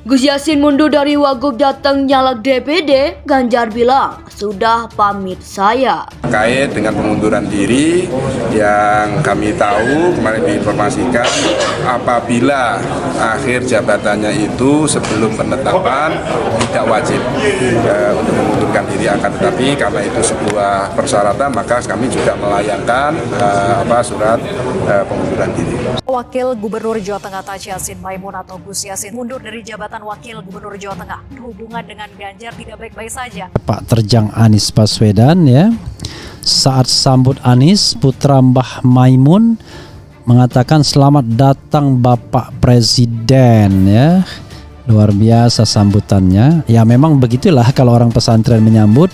Gus Yassin mundur dari Wagub Jateng nyalek DPD, Ganjar bilang sudah pamit saya. Terkait dengan pengunduran diri yang kami tahu kemarin diinformasikan apabila akhir jabatannya itu sebelum penetapan tidak wajib untuk mengundurkan diri, akan tetapi karena itu sebuah persyaratan maka kami juga melayangkan surat pengunduran diri. Wakil Gubernur Jawa Tengah Taj Yassin Maimun atau Gus Yassin mundur dari jabatan Wakil Gubernur Jawa Tengah. Hubungan dengan Ganjar tidak baik-baik saja. Pak terjang Anies Baswedan ya. Saat sambut Anies, putra Mbah Maimun mengatakan selamat datang Bapak Presiden ya. Luar biasa sambutannya. Ya memang begitulah kalau orang pesantren menyambut.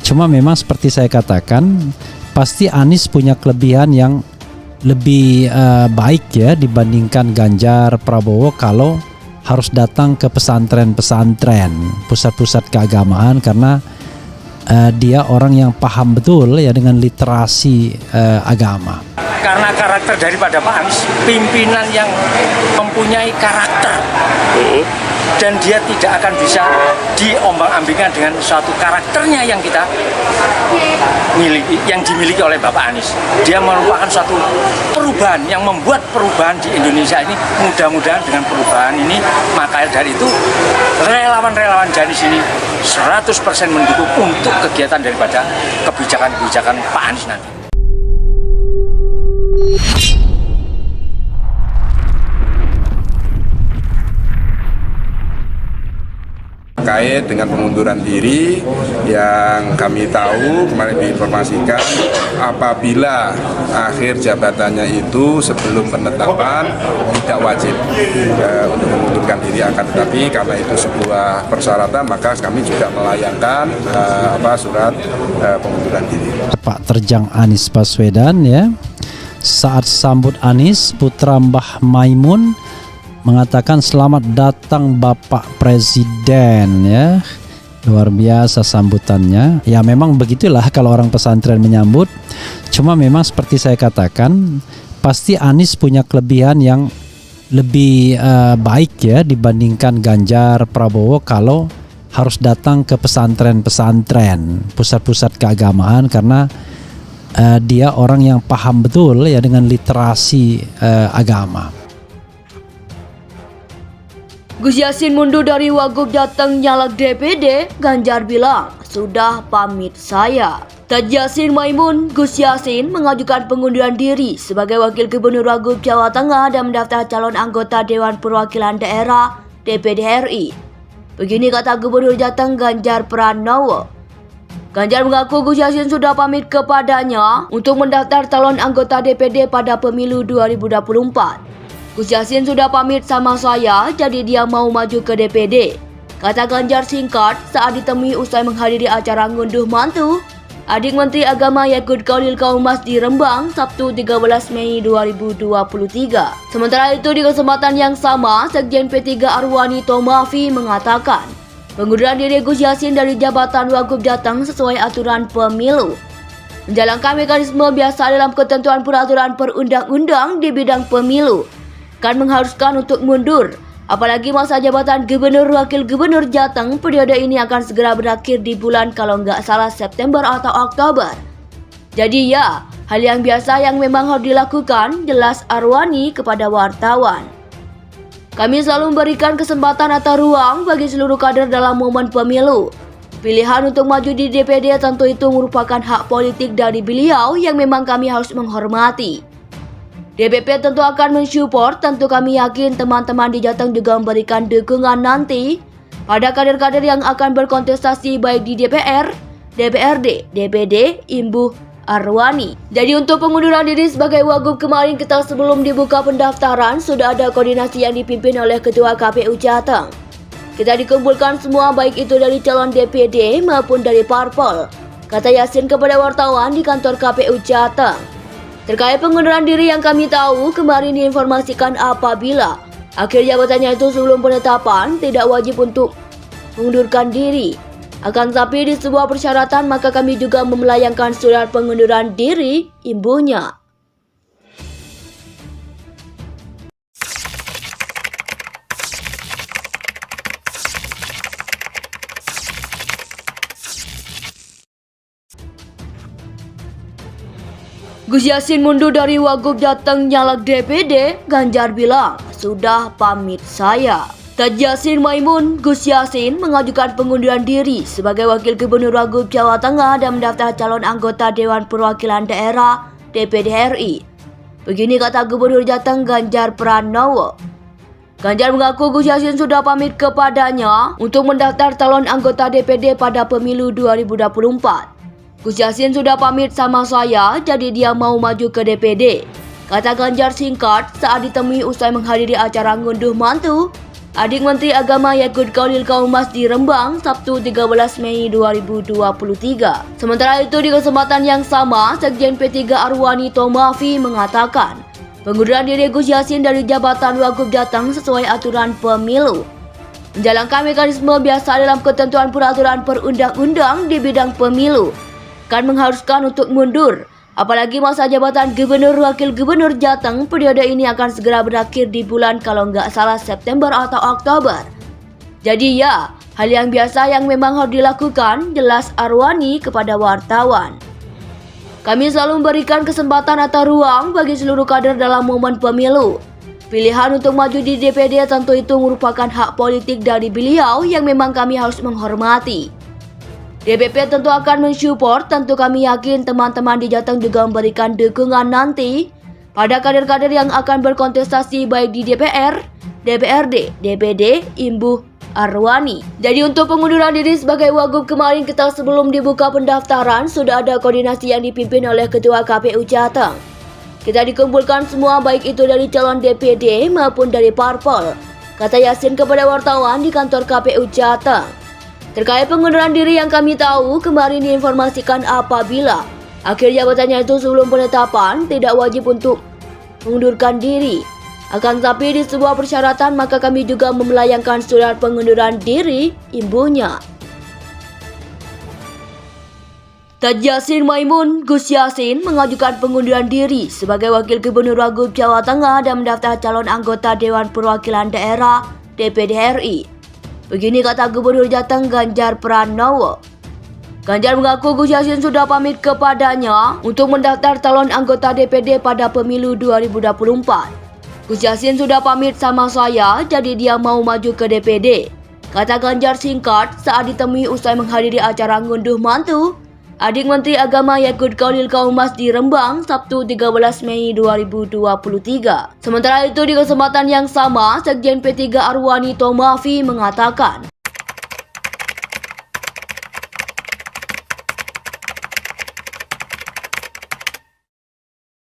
Cuma memang seperti saya katakan, pasti Anies punya kelebihan yang lebih baik ya dibandingkan Ganjar Prabowo kalau harus datang ke pesantren-pesantren, pusat-pusat keagamaan, karena dia orang yang paham betul ya dengan literasi agama. Karena karakter daripada Pak Anies, pimpinan yang mempunyai karakter, dan dia tidak akan bisa diombang-ambingkan dengan suatu karakternya yang kita miliki, yang dimiliki oleh Bapak Anies. Dia merupakan suatu perubahan yang membuat perubahan di Indonesia ini, mudah-mudahan dengan perubahan ini, maka dari itu relawan-relawan dari sini 100% mendukung untuk kegiatan daripada kebijakan-kebijakan Pak Anies nanti. Terkait dengan pengunduran diri yang kami tahu kemarin diinformasikan apabila akhir jabatannya itu sebelum penetapan tidak wajib untuk mengundurkan diri, akan tetapi karena itu sebuah persyaratan maka kami juga melayangkan surat pengunduran diri. Pak terjang Anies Baswedan ya. Saat sambut Anies, putra Mbah Maimun mengatakan selamat datang Bapak Presiden ya. Luar biasa sambutannya. Ya memang begitulah kalau orang pesantren menyambut. Cuma memang seperti saya katakan, pasti Anies punya kelebihan yang lebih baik ya dibandingkan Ganjar Prabowo kalau harus datang ke pesantren-pesantren, pusat-pusat keagamaan, karena dia orang yang paham betul ya dengan literasi agama. Gus Yassin mundur dari Wagub Jateng nyalek DPD, Ganjar bilang sudah pamit saya. Taj Yassin Maimun, Gus Yassin mengajukan pengunduran diri sebagai Wakil Gubernur Wagub Jawa Tengah dan mendaftar calon anggota Dewan Perwakilan Daerah DPD RI. Begini kata Gubernur Jateng Ganjar Pranowo. Ganjar mengaku Gus Yassin sudah pamit kepadanya untuk mendaftar calon anggota DPD pada pemilu 2024. Gus Yassin sudah pamit sama saya, jadi dia mau maju ke DPD, kata Ganjar singkat saat ditemui usai menghadiri acara ngunduh mantu adik Menteri Agama Yakut Khalil Kaumas di Rembang, Sabtu 13 Mei 2023. Sementara itu di kesempatan yang sama, Sekjen P3 Arwani Tomafi mengatakan pengunduran diri Gus Yassin dari jabatan Wagub Jateng sesuai aturan pemilu, menjalankan mekanisme biasa dalam ketentuan peraturan perundang-undang di bidang pemilu, kan mengharuskan untuk mundur. Apalagi masa jabatan Gubernur Wakil Gubernur Jateng periode ini akan segera berakhir di bulan kalau nggak salah September atau Oktober. Jadi ya, hal yang biasa yang memang harus dilakukan, jelas Arwani kepada wartawan. Kami selalu memberikan kesempatan atau ruang bagi seluruh kader dalam momen pemilu. Pilihan untuk maju di DPD tentu itu merupakan hak politik dari beliau yang memang kami harus menghormati. DPP tentu akan mensupport, tentu kami yakin teman-teman di Jateng juga memberikan dukungan nanti pada kader-kader yang akan berkontestasi baik di DPR, DPRD, DPD, Imbuh Arwani. Jadi untuk pengunduran diri sebagai Wagub kemarin kita sebelum dibuka pendaftaran sudah ada koordinasi yang dipimpin oleh Ketua KPU Jateng. Kita dikumpulkan semua baik itu dari calon DPD maupun dari parpol, kata Yassin kepada wartawan di kantor KPU Jateng. Terkait pengunduran diri yang kami tahu kemarin diinformasikan apabila akhir jabatannya itu sebelum penetapan tidak wajib untuk mengundurkan diri. Akan tetapi di sebuah persyaratan maka kami juga melayangkan surat pengunduran diri imbuhnya. Gus Yassin mundur dari Wagub Jateng nyalek DPD, Ganjar bilang, sudah pamit saya. Taj Yassin Maimun, Gus Yassin mengajukan pengunduran diri sebagai Wakil Gubernur Wagub Jawa Tengah dan mendaftar calon anggota Dewan Perwakilan Daerah DPD RI. Begini kata Gubernur Jateng Ganjar Pranowo. Ganjar mengaku Gus Yassin sudah pamit kepadanya untuk mendaftar calon anggota DPD pada pemilu 2024. Gus Yassin sudah pamit sama saya, jadi dia mau maju ke DPD. Kata Ganjar singkat saat ditemui usai menghadiri acara ngunduh mantu adik Menteri Agama Yakut Khalil Kaumas di Rembang, Sabtu 13 Mei 2023. Sementara itu di kesempatan yang sama, Sekjen P3 Arwani Tomafi mengatakan, pengunduran diri Gus Yassin dari jabatan Wagub Jateng sesuai aturan pemilu. Menjalankan mekanisme biasa dalam ketentuan peraturan perundang-undang di bidang pemilu kan mengharuskan untuk mundur, apalagi masa jabatan Gubernur Wakil Gubernur Jateng periode ini akan segera berakhir di bulan kalau nggak salah September atau Oktober. Jadi ya, hal yang biasa yang memang harus dilakukan, jelas Arwani kepada wartawan. Kami selalu memberikan kesempatan atau ruang bagi seluruh kader dalam momen pemilu. Pilihan untuk maju di DPD tentu itu merupakan hak politik dari beliau yang memang kami harus menghormati. DPP tentu akan mensupport, tentu kami yakin teman-teman di Jateng juga memberikan dukungan nanti pada kader-kader yang akan berkontestasi baik di DPR, DPRD, DPD, Imbuh Arwani. Jadi untuk pengunduran diri sebagai Wagub kemarin kita sebelum dibuka pendaftaran sudah ada koordinasi yang dipimpin oleh Ketua KPU Jateng. Kita dikumpulkan semua baik itu dari calon DPD maupun dari parpol, kata Yassin kepada wartawan di kantor KPU Jateng. Terkait pengunduran diri yang kami tahu, kemarin diinformasikan apabila akhir jabatannya itu sebelum penetapan tidak wajib untuk mengundurkan diri. Akan tetapi di sebuah persyaratan maka kami juga melayangkan surat pengunduran diri imbuhnya. Taj Yassin Maimun, Gus Yassin mengajukan pengunduran diri sebagai Wakil Gubernur Wagub Jawa Tengah dan mendaftar calon anggota Dewan Perwakilan Daerah DPD RI. Begini kata Gubernur Jateng Ganjar Pranowo. Ganjar mengaku Gus Yassin sudah pamit kepadanya untuk mendaftar calon anggota DPD pada pemilu 2024. Gus Yassin sudah pamit sama saya, jadi dia mau maju ke DPD. Kata Ganjar singkat saat ditemui usai menghadiri acara ngunduh mantu adik Menteri Agama Yakut Khalil Kaumas di Rembang, Sabtu 13 Mei 2023. Sementara itu di kesempatan yang sama, Sekjen P3 Arwani Tomafi mengatakan,